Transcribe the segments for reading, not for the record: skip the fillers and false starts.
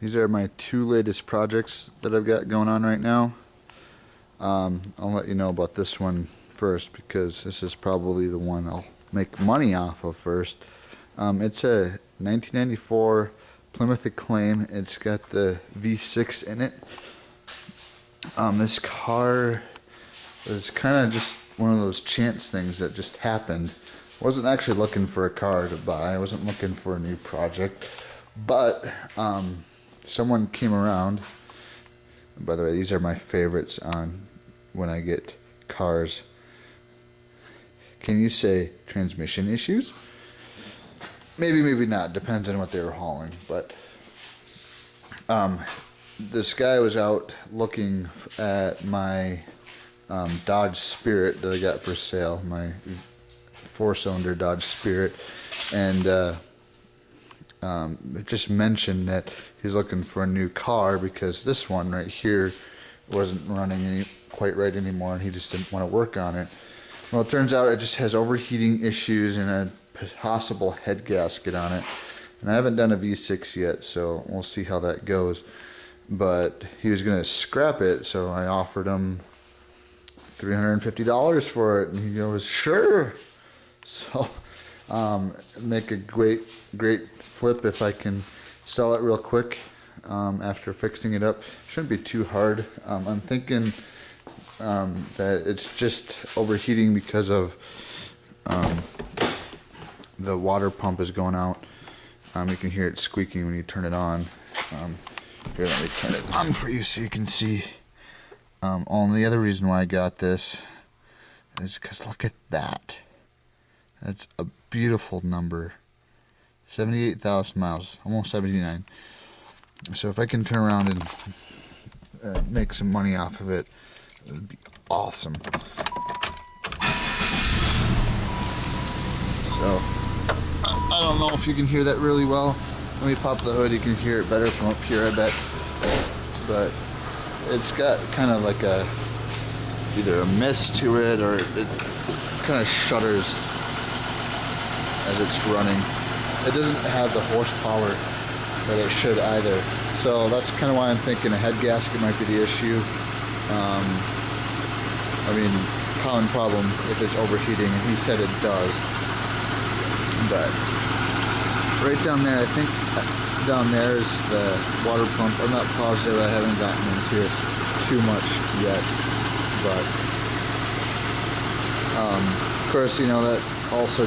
These are my two latest projects that I've got going on right now. I'll let you know about this one first because this is probably the one I'll make money off of first. It's a 1994 Plymouth Acclaim. It's got the V6 in it. This car was kind of just one of those chance things that just happened. Wasn't actually looking for a car to buy. I wasn't looking for a new project, but someone came around. By the way, these are my favorites on when I get cars. Can you say transmission issues? Maybe, maybe not. Depends on what they were hauling. But this guy was out looking at my Dodge Spirit that I got for sale, my 4-cylinder Dodge Spirit, and just mentioned that he's looking for a new car because this one right here wasn't running quite right anymore, and he just didn't want to work on it. Well, it turns out it just has overheating issues and a possible head gasket on it. And I haven't done a V6 yet, so we'll see how that goes. But he was going to scrap it, so I offered him $350 for it, and he goes, sure. So make a great flip if I can sell it real quick after fixing it up. Shouldn't be too hard. I'm thinking that it's just overheating because of the water pump is going out. You can hear it squeaking when you turn it on. Here, let me turn it on for you so you can see. The other reason why I got this is because look at that. That's a beautiful number. 78,000 miles, almost 79. So if I can turn around and make some money off of it, it would be awesome. So I don't know if you can hear that really well. Let me pop the hood. You can hear it better from up here, I bet. But it's got kind of like either a mist to it, or it kind of shudders as it's running. It doesn't have the horsepower that it should either. So that's kind of why I'm thinking a head gasket might be the issue. I mean, common problem if it's overheating, and he said it does. But right down there, I think down there is the water pump. I'm not positive. I haven't gotten into it too much yet. But of course, you know, that also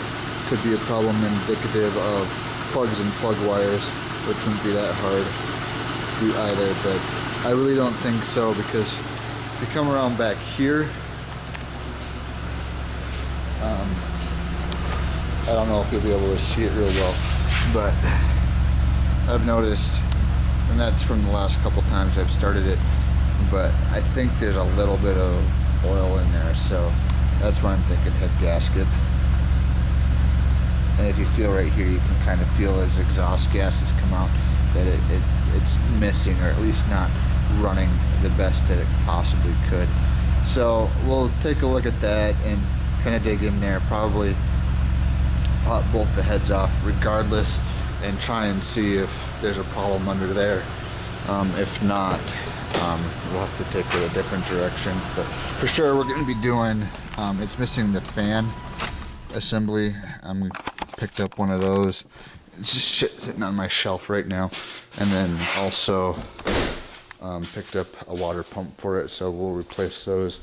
could be a problem indicative of plugs and plug wires, which wouldn't be that hard to do either. But I really don't think so, because if you come around back here, I don't know if you'll be able to see it real well, but I've noticed, and that's from the last couple times I've started it, but I think there's a little bit of oil in there, so that's why I'm thinking head gasket. And if you feel right here, you can kind of feel as exhaust gases come out that it's missing, or at least not running the best that it possibly could. So we'll take a look at that and kind of dig in there, probably pop both the heads off regardless, and try and see if there's a problem under there. If not, we'll have to take it a different direction. But for sure, we're going to be doing, it's missing the fan assembly. I picked up one of those. It's just shit sitting on my shelf right now. And then also picked up a water pump for it, so we'll replace those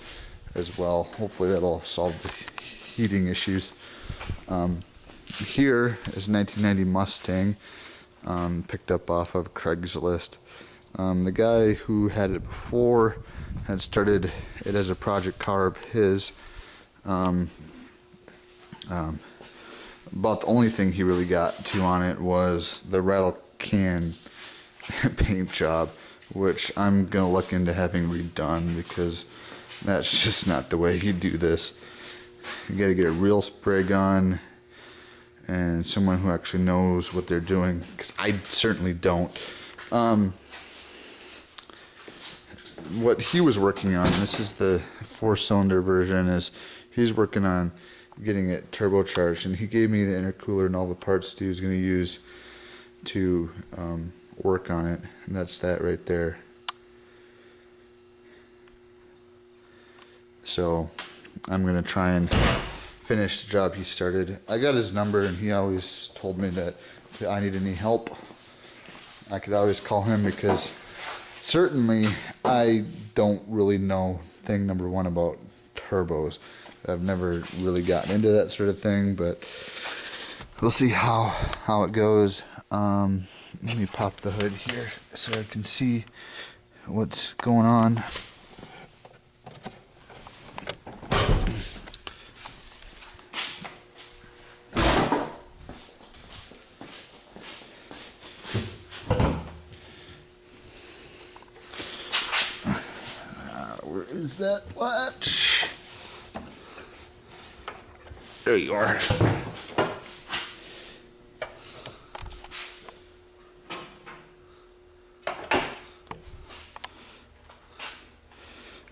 as well. Hopefully that'll solve the heating issues. Here is a 1990 Mustang, picked up off of Craigslist. The guy who had it before had started it as a project car of his. About the only thing he really got to on it was the rattle can paint job, which I'm gonna look into having redone, because that's just not the way you do this. You gotta get a real spray gun and someone who actually knows what they're doing, because I certainly don't. What he was working on, this is the 4-cylinder version, is he's working on getting it turbocharged, and he gave me the intercooler and all the parts that he was going to use to work on it, and that's that right there. So I'm gonna try and finish the job he started. I got his number, and he always told me that if I need any help, I could always call him, because certainly I don't really know thing number one about turbos. I've never really gotten into that sort of thing, but we'll see how it goes. Let me pop the hood here so I can see what's going on. Where is that latch? There you are.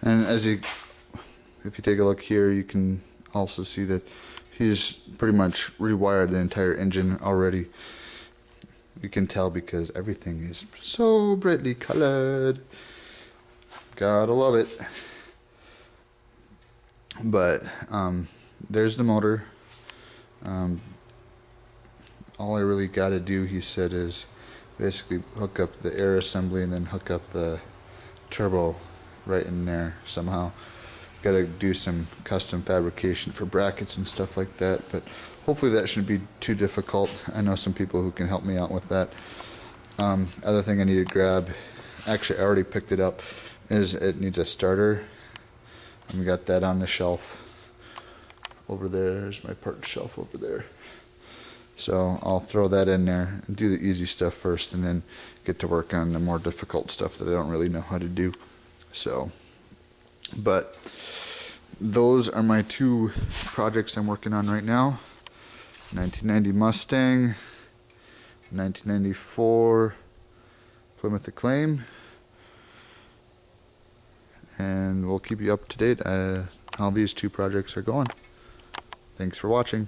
And if you take a look here, you can also see that he's pretty much rewired the entire engine already. You can tell because everything is so brightly colored. Gotta love it. But there's the motor. All I really gotta do, he said, is basically hook up the air assembly and then hook up the turbo right in there somehow. Gotta do some custom fabrication for brackets and stuff like that, but hopefully that shouldn't be too difficult. I know some people who can help me out with that. Other thing I need to grab, actually I already picked it up, is it needs a starter. And we got that on the shelf over there. There's my part shelf over there. So I'll throw that in there and do the easy stuff first, and then get to work on the more difficult stuff that I don't really know how to do. So, but those are my two projects I'm working on right now. 1990 Mustang, 1994 Plymouth Acclaim, and we'll keep you up to date how these two projects are going. Thanks for watching.